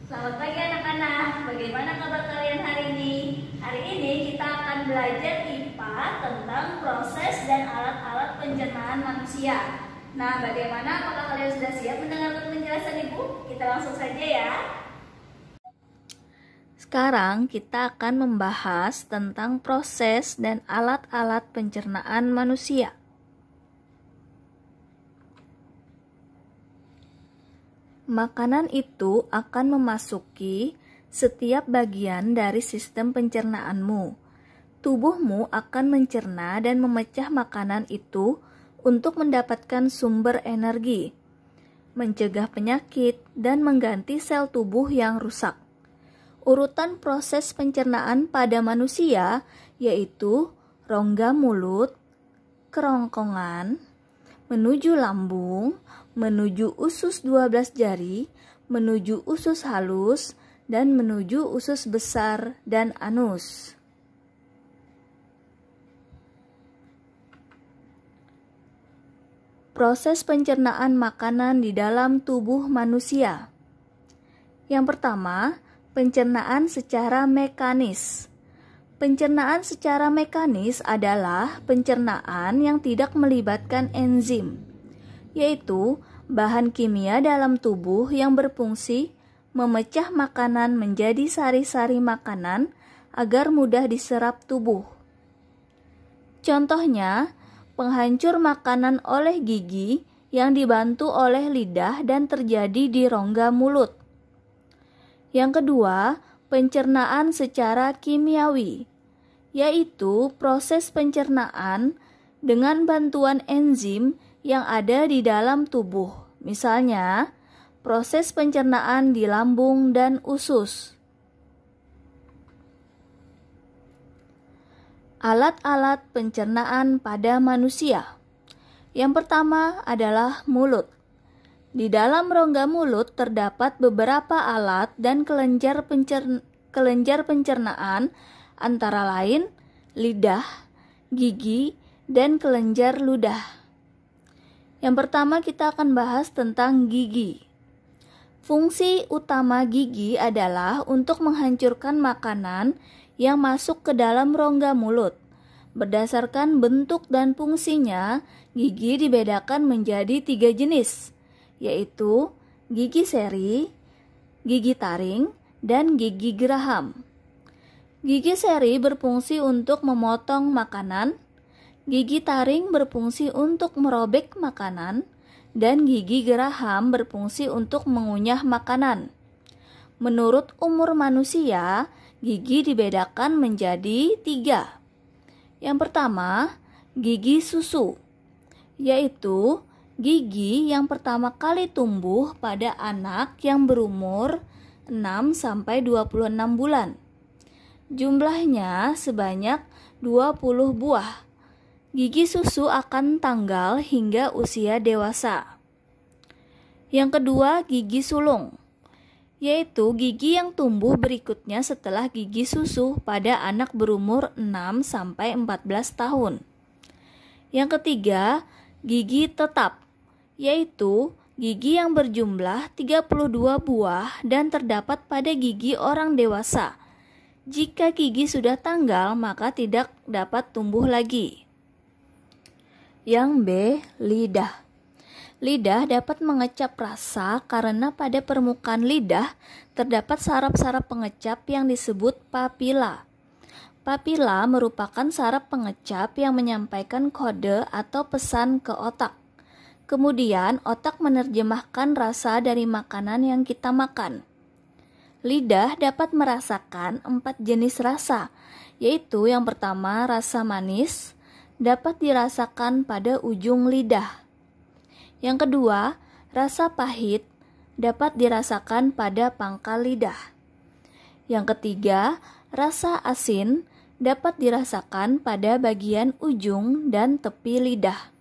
Selamat pagi anak-anak, bagaimana kabar kalian hari ini? Hari ini kita akan belajar IPA tentang proses dan alat-alat pencernaan manusia. Nah, bagaimana? Apakah kalian sudah siap mendengarkan penjelasan Ibu? Kita langsung saja ya. Sekarang kita akan membahas tentang proses dan alat-alat pencernaan manusia. Makanan itu akan memasuki setiap bagian dari sistem pencernaanmu. Tubuhmu akan mencerna dan memecah makanan itu untuk mendapatkan sumber energi, mencegah penyakit, dan mengganti sel tubuh yang rusak. Urutan proses pencernaan pada manusia yaitu rongga mulut, kerongkongan, menuju lambung, menuju usus 12 jari, menuju usus halus, dan menuju usus besar dan anus. Proses pencernaan makanan di dalam tubuh manusia. Yang pertama, pencernaan secara mekanis. Pencernaan secara mekanis adalah pencernaan yang tidak melibatkan enzim, yaitu bahan kimia dalam tubuh yang berfungsi memecah makanan menjadi sari-sari makanan agar mudah diserap tubuh. Contohnya, penghancur makanan oleh gigi yang dibantu oleh lidah dan terjadi di rongga mulut. Yang kedua, pencernaan secara kimiawi, yaitu proses pencernaan dengan bantuan enzim yang ada di dalam tubuh. Misalnya, proses pencernaan di lambung dan usus. Alat-alat pencernaan pada manusia. Yang pertama adalah mulut. Di dalam rongga mulut terdapat beberapa alat dan kelenjar pencernaan antara lain lidah, gigi, dan kelenjar ludah. Yang pertama kita akan bahas tentang gigi. Fungsi utama gigi adalah untuk menghancurkan makanan yang masuk ke dalam rongga mulut. Berdasarkan bentuk dan fungsinya, gigi dibedakan menjadi 3 jenis, yaitu gigi seri, gigi taring, dan gigi geraham. Gigi seri berfungsi untuk memotong makanan, gigi taring berfungsi untuk merobek makanan, dan gigi geraham berfungsi untuk mengunyah makanan. Menurut umur manusia, gigi dibedakan menjadi 3. Yang pertama, gigi susu, yaitu gigi yang pertama kali tumbuh pada anak yang berumur 6-26 bulan. Jumlahnya sebanyak 20 buah. Gigi susu akan tanggal hingga usia dewasa. Yang kedua, gigi sulung, yaitu gigi yang tumbuh berikutnya setelah gigi susu pada anak berumur 6-14 tahun. Yang ketiga, gigi tetap, yaitu gigi yang berjumlah 32 buah dan terdapat pada gigi orang dewasa. Jika gigi sudah tanggal, maka tidak dapat tumbuh lagi. Yang B, lidah. Lidah dapat mengecap rasa karena pada permukaan lidah terdapat saraf-saraf pengecap yang disebut papila. Papila merupakan saraf pengecap yang menyampaikan kode atau pesan ke otak. Kemudian otak menerjemahkan rasa dari makanan yang kita makan. Lidah dapat merasakan 4 jenis rasa, yaitu yang pertama rasa manis, dapat dirasakan pada ujung lidah. Yang kedua, rasa pahit dapat dirasakan pada pangkal lidah. Yang ketiga, rasa asin dapat dirasakan pada bagian ujung dan tepi lidah.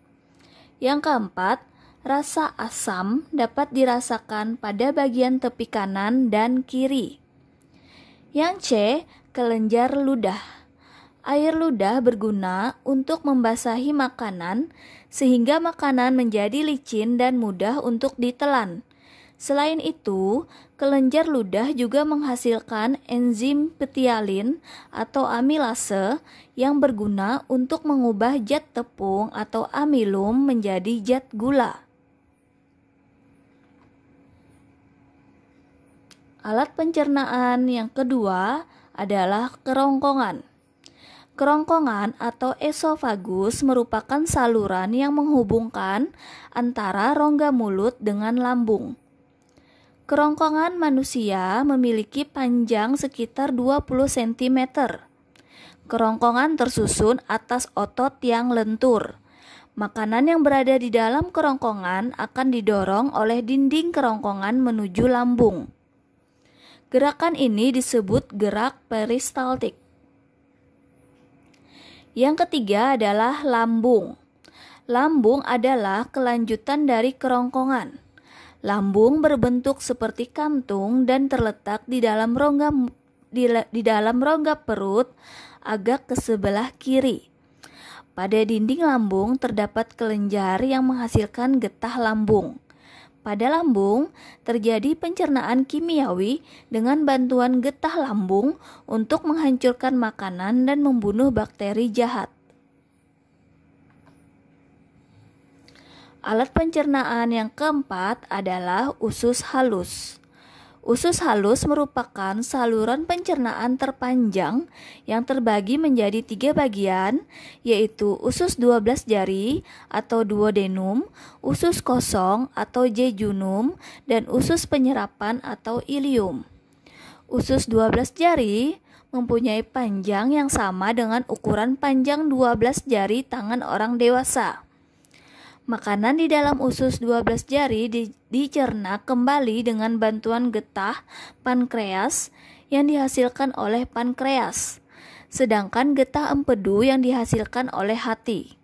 Yang keempat, rasa asam dapat dirasakan pada bagian tepi kanan dan kiri. Yang C, kelenjar ludah. Air ludah berguna untuk membasahi makanan sehingga makanan menjadi licin dan mudah untuk ditelan. Selain itu, kelenjar ludah juga menghasilkan enzim petialin atau amilase yang berguna untuk mengubah zat tepung atau amilum menjadi zat gula. Alat pencernaan yang kedua adalah kerongkongan. Kerongkongan atau esofagus merupakan saluran yang menghubungkan antara rongga mulut dengan lambung. Kerongkongan manusia memiliki panjang sekitar 20 cm. Kerongkongan tersusun atas otot yang lentur. Makanan yang berada di dalam kerongkongan akan didorong oleh dinding kerongkongan menuju lambung. Gerakan ini disebut gerak peristaltik. Yang ketiga adalah lambung. Lambung adalah kelanjutan dari kerongkongan. Lambung berbentuk seperti kantung dan terletak di dalam rongga perut agak ke sebelah kiri. Pada dinding lambung terdapat kelenjar yang menghasilkan getah lambung. Pada lambung terjadi pencernaan kimiawi dengan bantuan getah lambung untuk menghancurkan makanan dan membunuh bakteri jahat. Alat pencernaan yang keempat adalah usus halus. Usus halus merupakan saluran pencernaan terpanjang yang terbagi menjadi 3 bagian, yaitu usus 12 jari atau duodenum, usus kosong atau jejunum, dan usus penyerapan atau ilium. Usus 12 jari mempunyai panjang yang sama dengan ukuran panjang 12 jari tangan orang dewasa. Makanan di dalam usus 12 jari dicerna kembali dengan bantuan getah pankreas yang dihasilkan oleh pankreas, sedangkan getah empedu yang dihasilkan oleh hati.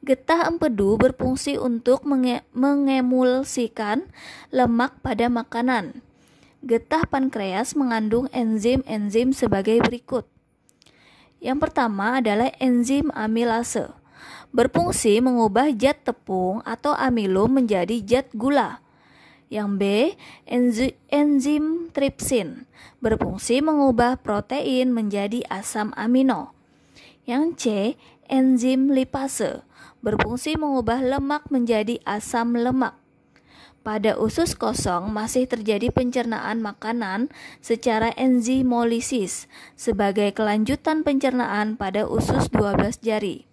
Getah empedu berfungsi untuk mengemulsikan lemak pada makanan. Getah pankreas mengandung enzim-enzim sebagai berikut. Yang pertama adalah enzim amilase. Berfungsi mengubah zat tepung atau amilum menjadi zat gula. Yang B, enzim tripsin, berfungsi mengubah protein menjadi asam amino. Yang C, enzim lipase, berfungsi mengubah lemak menjadi asam lemak. Pada usus kosong masih terjadi pencernaan makanan secara enzimolisis sebagai kelanjutan pencernaan pada usus 12 jari.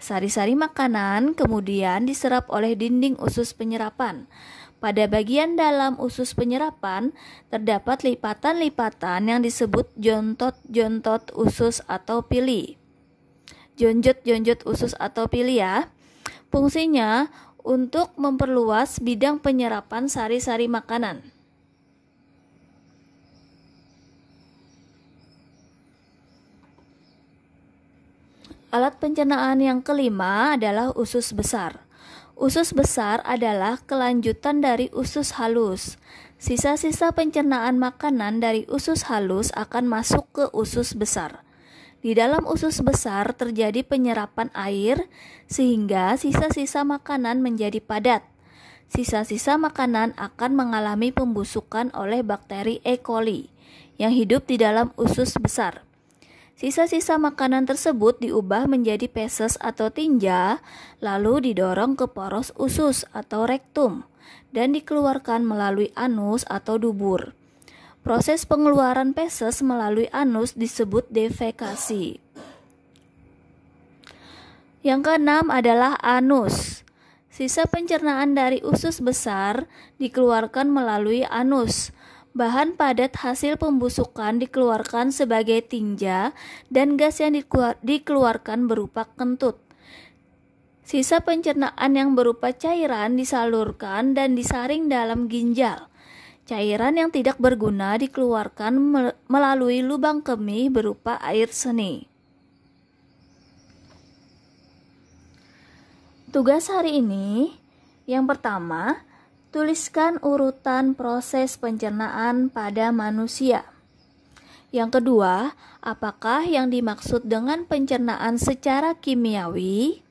Sari-sari makanan kemudian diserap oleh dinding usus penyerapan. Pada bagian dalam usus penyerapan terdapat lipatan-lipatan yang disebut jontot-jontot usus atau pili. Jonjot-jonjot usus atau pili ya. Fungsinya untuk memperluas bidang penyerapan sari-sari makanan. Alat pencernaan yang kelima adalah usus besar. Usus besar adalah kelanjutan dari usus halus. Sisa-sisa pencernaan makanan dari usus halus akan masuk ke usus besar. Di dalam usus besar terjadi penyerapan air sehingga sisa-sisa makanan menjadi padat. Sisa-sisa makanan akan mengalami pembusukan oleh bakteri E. coli yang hidup di dalam usus besar. Sisa-sisa makanan tersebut diubah menjadi feses atau tinja, lalu didorong ke poros usus atau rektum dan dikeluarkan melalui anus atau dubur. Proses pengeluaran feses melalui anus disebut defekasi. Yang keenam adalah anus. Sisa pencernaan dari usus besar dikeluarkan melalui anus. Bahan padat hasil pembusukan dikeluarkan sebagai tinja dan gas yang dikeluarkan berupa kentut. Sisa pencernaan yang berupa cairan disalurkan dan disaring dalam ginjal. Cairan yang tidak berguna dikeluarkan melalui lubang kemih berupa air seni. Tugas hari ini yang pertama, tuliskan urutan proses pencernaan pada manusia. Yang kedua, apakah yang dimaksud dengan pencernaan secara kimiawi?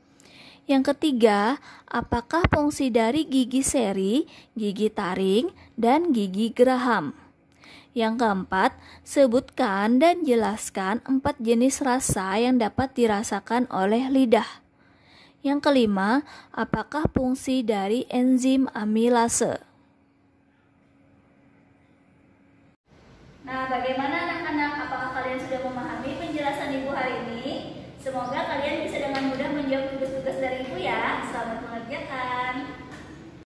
Yang ketiga, apakah fungsi dari gigi seri, gigi taring, dan gigi geraham? Yang keempat, sebutkan dan jelaskan 4 jenis rasa yang dapat dirasakan oleh lidah. Yang kelima, apakah fungsi dari enzim amilase? Nah, bagaimana anak-anak? Apakah kalian sudah memahami penjelasan Ibu hari ini? Semoga kalian bisa dengan mudah menjawab tugas-tugas dari Ibu ya. Selamat mengerjakan.